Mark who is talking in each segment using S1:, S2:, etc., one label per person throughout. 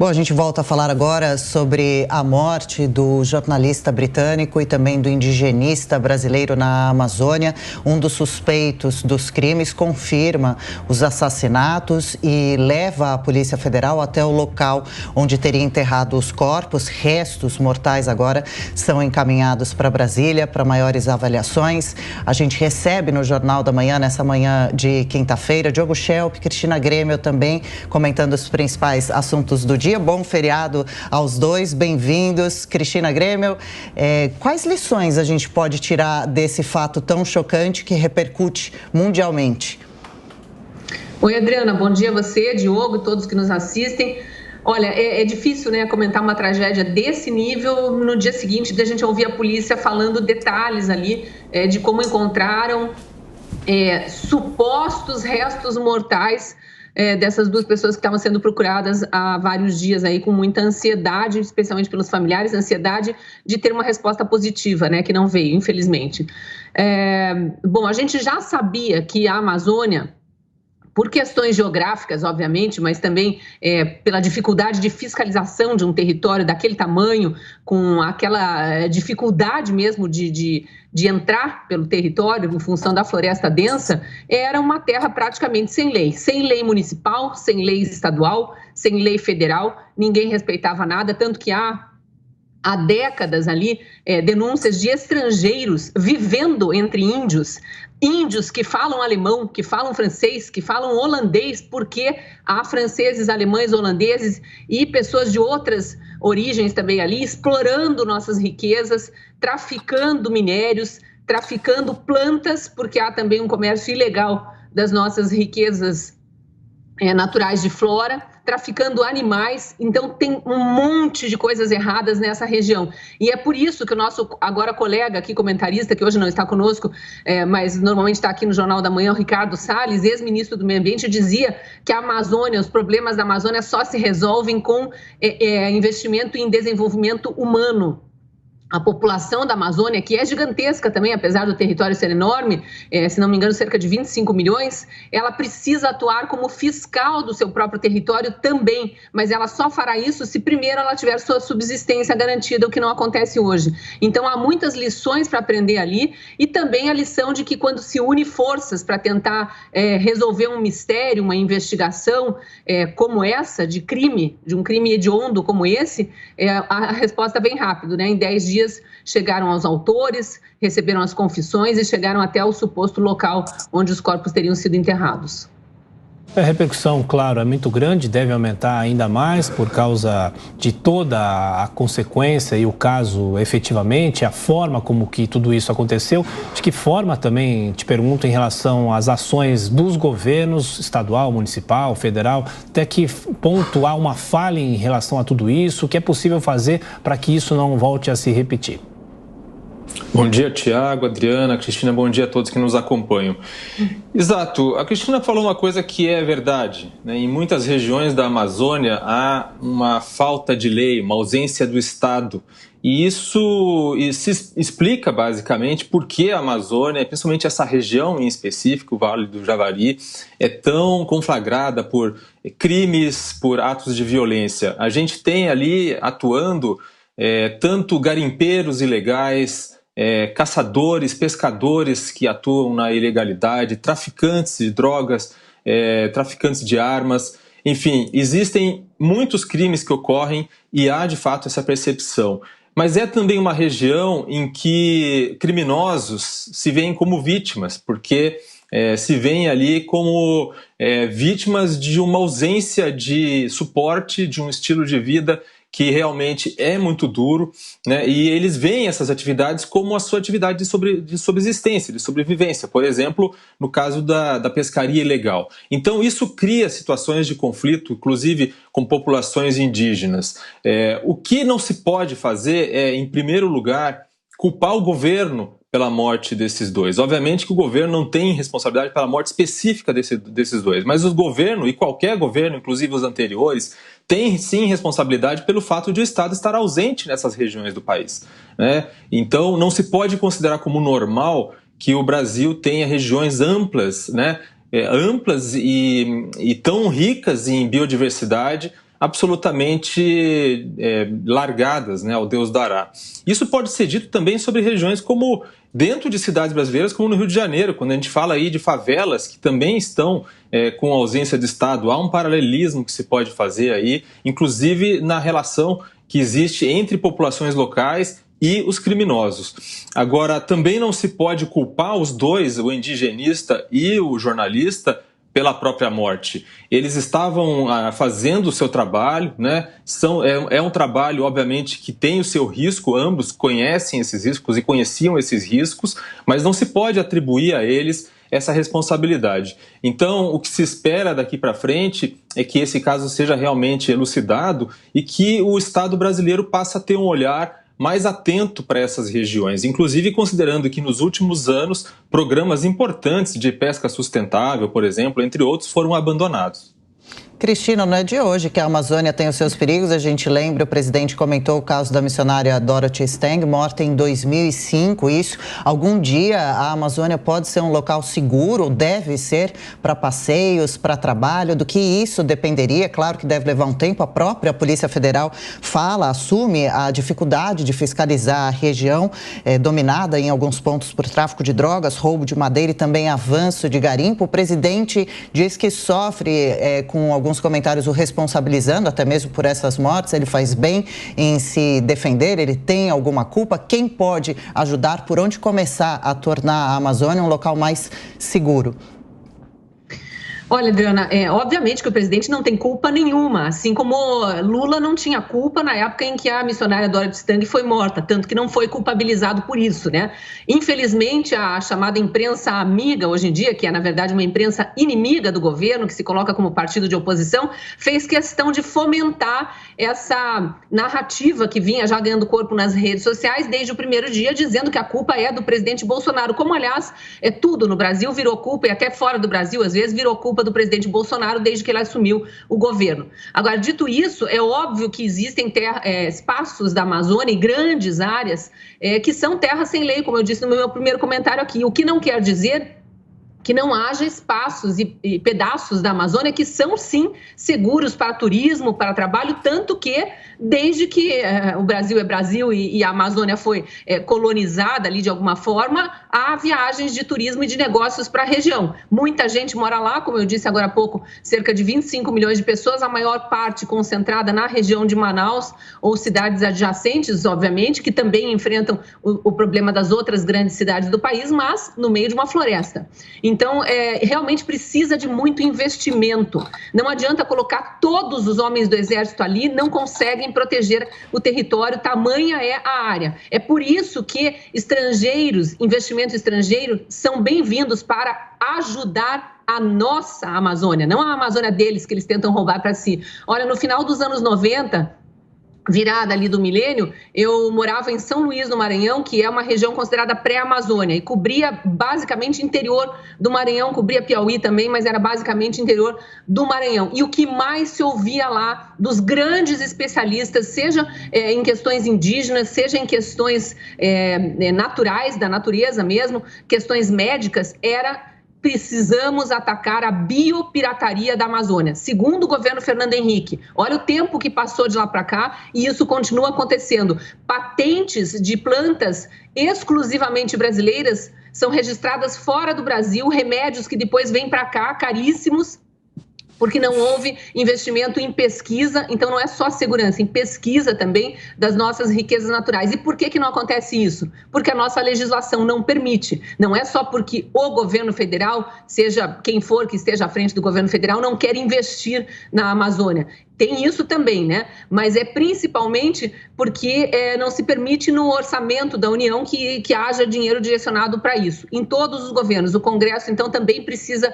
S1: Bom, a gente volta a falar agora sobre a morte do jornalista britânico e também do indigenista brasileiro na Amazônia. Um dos suspeitos dos crimes confirma os assassinatos e leva a Polícia Federal até o local onde teria enterrado os corpos. Restos mortais agora são encaminhados para Brasília para maiores avaliações. A gente recebe no Jornal da Manhã, nessa manhã de quinta-feira, Diogo Schelp, Cristina Grêmio também, comentando os principais assuntos do dia. Bom feriado aos dois, bem-vindos. Cristina Grêmio, quais lições a gente pode tirar desse fato tão chocante que repercute mundialmente?
S2: Oi, Adriana, bom dia a você, Diogo, todos que nos assistem. Olha, é difícil, né, comentar uma tragédia desse nível no dia seguinte da gente ouvir a polícia falando detalhes ali de como encontraram supostos restos mortais dessas duas pessoas que estavam sendo procuradas há vários dias aí com muita ansiedade, especialmente pelos familiares, ansiedade de ter uma resposta positiva, né, que não veio, infelizmente. Bom, a gente já sabia que a Amazônia, por questões geográficas, obviamente, mas também pela dificuldade de fiscalização de um território daquele tamanho, com aquela dificuldade mesmo de entrar pelo território em função da floresta densa, era uma terra praticamente sem lei municipal, sem lei estadual, sem lei federal, ninguém respeitava nada, tanto que há décadas ali denúncias de estrangeiros vivendo entre índios que falam alemão, que falam francês, que falam holandês, porque há franceses, alemães, holandeses e pessoas de outras origens também ali explorando nossas riquezas, traficando minérios, traficando plantas, porque há também um comércio ilegal das nossas riquezas naturais de flora, traficando animais. Então tem um monte de coisas erradas nessa região. E é por isso que o nosso agora colega aqui, comentarista, que hoje não está conosco, mas normalmente está aqui no Jornal da Manhã, o Ricardo Salles, ex-ministro do Meio Ambiente, dizia que a Amazônia, os problemas da Amazônia só se resolvem com investimento em desenvolvimento humano. A população da Amazônia, que é gigantesca também, apesar do território ser enorme, se não me engano, cerca de 25 milhões, ela precisa atuar como fiscal do seu próprio território também, mas ela só fará isso se primeiro ela tiver sua subsistência garantida, o que não acontece hoje. Então, há muitas lições para aprender ali e também a lição de que quando se une forças para tentar resolver um mistério, uma investigação como essa, de um crime hediondo como esse, a resposta vem rápido, né? Em 10 dias chegaram aos autores, receberam as confissões e chegaram até o suposto local onde os corpos teriam sido enterrados.
S3: A repercussão, claro, é muito grande, deve aumentar ainda mais por causa de toda a consequência e o caso efetivamente, a forma como que tudo isso aconteceu. De que forma também, te pergunto, em relação às ações dos governos estadual, municipal, federal, até que ponto há uma falha em relação a tudo isso, o que é possível fazer para que isso não volte a se repetir?
S4: Bom dia, Tiago, Adriana, Cristina, bom dia a todos que nos acompanham. Exato, a Cristina falou uma coisa que é verdade, né? Em muitas regiões da Amazônia há uma falta de lei, uma ausência do Estado. E isso se explica basicamente por que a Amazônia, principalmente essa região em específico, o Vale do Javari, é tão conflagrada por crimes, por atos de violência. A gente tem ali atuando tanto garimpeiros ilegais, caçadores, pescadores que atuam na ilegalidade, traficantes de drogas, traficantes de armas. Enfim, existem muitos crimes que ocorrem e há de fato essa percepção. Mas é também uma região em que criminosos se veem como vítimas, porque se veem ali como vítimas de uma ausência de suporte, de um estilo de vida que realmente é muito duro, né? E eles veem essas atividades como a sua atividade de subsistência, de sobrevivência, por exemplo, no caso da pescaria ilegal. Então isso cria situações de conflito, inclusive com populações indígenas. O que não se pode fazer é, em primeiro lugar, culpar o governo pela morte desses dois. Obviamente que o governo não tem responsabilidade pela morte específica desses dois, mas o governo, e qualquer governo, inclusive os anteriores, tem sim responsabilidade pelo fato de o Estado estar ausente nessas regiões do país, né? Então não se pode considerar como normal que o Brasil tenha regiões amplas, né? Amplas e tão ricas em biodiversidade, absolutamente largadas, né, ao Deus dará. Isso pode ser dito também sobre regiões como dentro de cidades brasileiras, como no Rio de Janeiro, quando a gente fala aí de favelas que também estão com ausência de Estado. Há um paralelismo que se pode fazer aí, inclusive na relação que existe entre populações locais e os criminosos. Agora, também não se pode culpar os dois, o indigenista e o jornalista, pela própria morte. Eles estavam fazendo o seu trabalho, né? É um trabalho, obviamente, que tem o seu risco, ambos conhecem esses riscos e conheciam esses riscos, mas não se pode atribuir a eles essa responsabilidade. Então, o que se espera daqui para frente é que esse caso seja realmente elucidado e que o Estado brasileiro passe a ter um olhar mais atento para essas regiões, inclusive considerando que nos últimos anos programas importantes de pesca sustentável, por exemplo, entre outros, foram abandonados.
S1: Cristina, não é de hoje que a Amazônia tem os seus perigos. A gente lembra, o presidente comentou o caso da missionária Dorothy Stang, morta em 2005. Isso, algum dia a Amazônia pode ser um local seguro, deve ser para passeios, para trabalho. Do que isso dependeria? Claro que deve levar um tempo. A própria Polícia Federal assume a dificuldade de fiscalizar a região, dominada em alguns pontos por tráfico de drogas, roubo de madeira e também avanço de garimpo. O presidente diz que sofre com alguns comentários o responsabilizando, até mesmo por essas mortes. Ele faz bem em se defender, ele tem alguma culpa? Quem pode ajudar? Por onde começar a tornar a Amazônia um local mais seguro?
S2: Olha, Adriana, obviamente que o presidente não tem culpa nenhuma, assim como Lula não tinha culpa na época em que a missionária Dorothy Stang foi morta, tanto que não foi culpabilizado por isso, né? Infelizmente, a chamada imprensa amiga hoje em dia, que é na verdade uma imprensa inimiga do governo, que se coloca como partido de oposição, fez questão de fomentar essa narrativa que vinha já ganhando corpo nas redes sociais desde o primeiro dia, dizendo que a culpa é do presidente Bolsonaro, como aliás tudo no Brasil virou culpa e até fora do Brasil às vezes virou culpa do presidente Bolsonaro desde que ele assumiu o governo. Agora, dito isso, é óbvio que existem espaços da Amazônia e grandes áreas que são terras sem lei, como eu disse no meu primeiro comentário aqui, o que não quer dizer que não haja espaços e pedaços da Amazônia que são, sim, seguros para turismo, para trabalho, tanto que, desde que o Brasil é Brasil e a Amazônia foi colonizada ali de alguma forma, há viagens de turismo e de negócios para a região. Muita gente mora lá, como eu disse agora há pouco, cerca de 25 milhões de pessoas, a maior parte concentrada na região de Manaus ou cidades adjacentes, obviamente, que também enfrentam o problema das outras grandes cidades do país, mas no meio de uma floresta. Então, realmente precisa de muito investimento. Não adianta colocar todos os homens do Exército ali, não conseguem proteger o território, tamanha é a área. É por isso que investimento estrangeiro são bem-vindos para ajudar a nossa Amazônia, não a Amazônia deles que eles tentam roubar para si. Olha, no final dos anos 90... virada ali do milênio, eu morava em São Luís, no Maranhão, que é uma região considerada pré-Amazônia, e cobria basicamente interior do Maranhão, cobria Piauí também, mas era basicamente interior do Maranhão. E o que mais se ouvia lá dos grandes especialistas, seja em questões indígenas, seja em questões naturais, da natureza mesmo, questões médicas, era: precisamos atacar a biopirataria da Amazônia. Segundo o governo Fernando Henrique, olha o tempo que passou de lá para cá e isso continua acontecendo. Patentes de plantas exclusivamente brasileiras são registradas fora do Brasil, remédios que depois vêm para cá caríssimos, porque não houve investimento em pesquisa. Então não é só segurança, em pesquisa também das nossas riquezas naturais. E por que não acontece isso? Porque a nossa legislação não permite. Não é só porque o governo federal, seja quem for que esteja à frente do governo federal, não quer investir na Amazônia. Tem isso também, né? Mas é principalmente porque não se permite no orçamento da União que haja dinheiro direcionado para isso. Em todos os governos, o Congresso, então, também precisa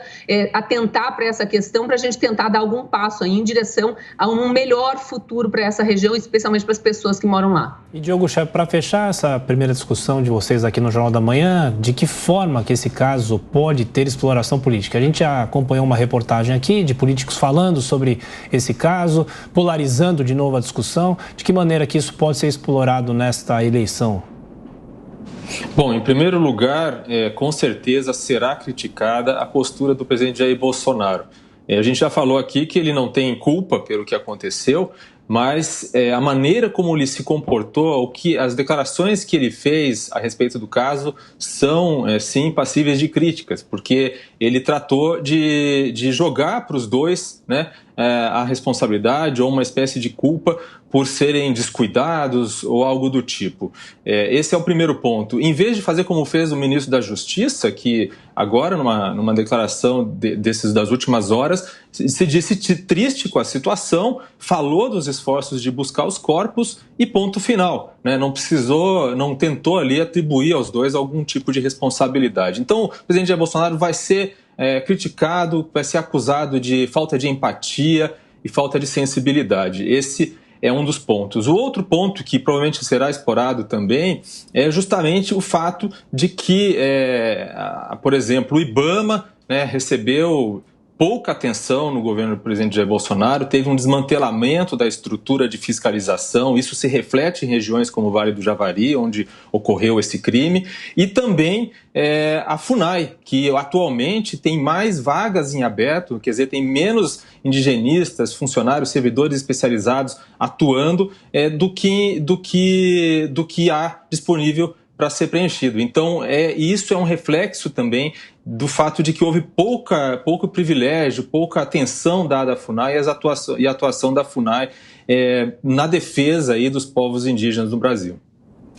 S2: atentar para essa questão, para a gente tentar dar algum passo aí em direção a um melhor futuro para essa região, especialmente para as pessoas que moram lá.
S3: E, Diogo Scheib, para fechar essa primeira discussão de vocês aqui no Jornal da Manhã, de que forma que esse caso pode ter exploração política? A gente já acompanhou uma reportagem aqui de políticos falando sobre esse caso, polarizando de novo a discussão. De que maneira que isso pode ser explorado nesta eleição?
S4: Bom, em primeiro lugar, com certeza será criticada a postura do presidente Jair Bolsonaro. A gente já falou aqui que ele não tem culpa pelo que aconteceu, mas a maneira como ele se comportou, as declarações que ele fez a respeito do caso são, sim, passíveis de críticas, porque ele tratou de jogar para os dois, né, a responsabilidade ou uma espécie de culpa por serem descuidados ou algo do tipo. Esse é o primeiro ponto. Em vez de fazer como fez o ministro da Justiça, que agora, numa declaração das últimas horas, se disse triste com a situação, falou dos esforços de buscar os corpos e ponto final, né? Não tentou ali atribuir aos dois algum tipo de responsabilidade. Então, o presidente Jair Bolsonaro vai ser criticado, vai ser acusado de falta de empatia e falta de sensibilidade. Esse é um dos pontos. O outro ponto, que provavelmente será explorado também, é justamente o fato de que, por exemplo, o IBAMA, né, recebeu pouca atenção no governo do presidente Jair Bolsonaro, teve um desmantelamento da estrutura de fiscalização, isso se reflete em regiões como o Vale do Javari, onde ocorreu esse crime, e também a FUNAI, que atualmente tem mais vagas em aberto, quer dizer, tem menos indigenistas, funcionários, servidores especializados atuando do que há disponível para ser preenchido. Então, isso é um reflexo também do fato de que houve pouco privilégio, pouca atenção dada à FUNAI e a atuação da FUNAI na defesa aí dos povos indígenas do Brasil.